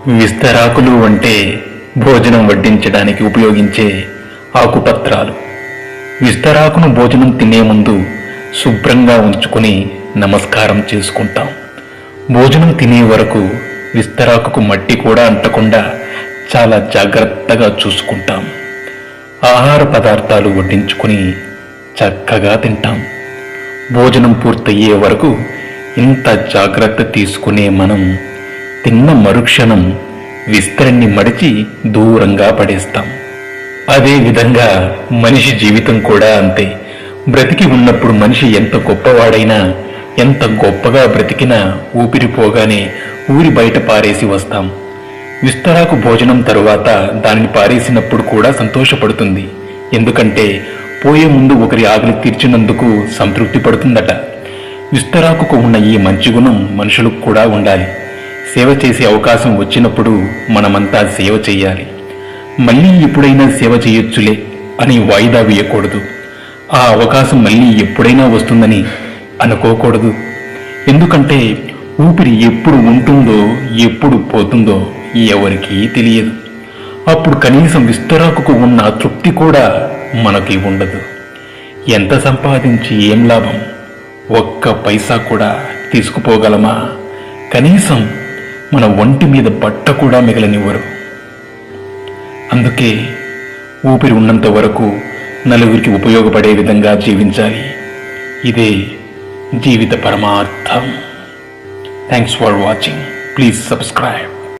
విస్తరాకులు అంటే భోజనం వడ్డించడానికి ఉపయోగించే ఆకుపత్రాలు. విస్తరాకును భోజనం తినే ముందు శుభ్రంగా ఉంచుకుని నమస్కారం చేసుకుంటాం. భోజనం తినే వరకు విస్తరాకుకు మట్టి కూడా అంటకుండా చాలా జాగ్రత్తగా చూసుకుంటాం. ఆహార పదార్థాలు వడ్డించుకుని చక్కగా తింటాం. భోజనం పూర్తయ్యే వరకు ఇంత జాగ్రత్త తీసుకునే మనం తిన్న మరుక్షణం విస్తరణి మడిచి దూరంగా పడేస్తాం. అదే విధంగా మనిషి జీవితం కూడా అంతే. బ్రతికి ఉన్నప్పుడు మనిషి ఎంత గొప్పవాడైనా, ఎంత గొప్పగా బ్రతికినా ఊపిరిపోగానే ఊరి బయట పారేసి వస్తాం. విస్తరాకు భోజనం తరువాత దానిని పారేసినప్పుడు కూడా సంతోషపడుతుంది. ఎందుకంటే పోయే ముందు ఒకరి ఆకలి తీర్చినందుకు సంతృప్తి పడుతుందట. విస్తరాకుకు ఉన్న ఈ మంచి గుణం మనుషులకు కూడా ఉండాలి. సేవ చేసే అవకాశం వచ్చినప్పుడు మనమంతా సేవ చెయ్యాలి. మళ్ళీ ఎప్పుడైనా సేవ చేయొచ్చులే అని వాయిదా వేయకూడదు. ఆ అవకాశం మళ్ళీ ఎప్పుడైనా వస్తుందని అనుకోకూడదు. ఎందుకంటే ఊపిరి ఎప్పుడు ఉంటుందో ఎప్పుడు పోతుందో ఎవరికీ తెలియదు. అప్పుడు కనీసం విస్తరాకుకు ఉన్న తృప్తి కూడా మనకి ఉండదు. ఎంత సంపాదించి ఏం లాభం? ఒక్క పైసా కూడా తీసుకుపోగలమా? కనీసం మన ఒంటి మీద బట్ట కూడా మిగలనివ్వరు. అందుకే ఊపిరి ఉన్నంత వరకు నలుగురికి ఉపయోగపడే విధంగా జీవించాలి. ఇదే జీవిత పరమార్థం. Thanks for watching. Please subscribe.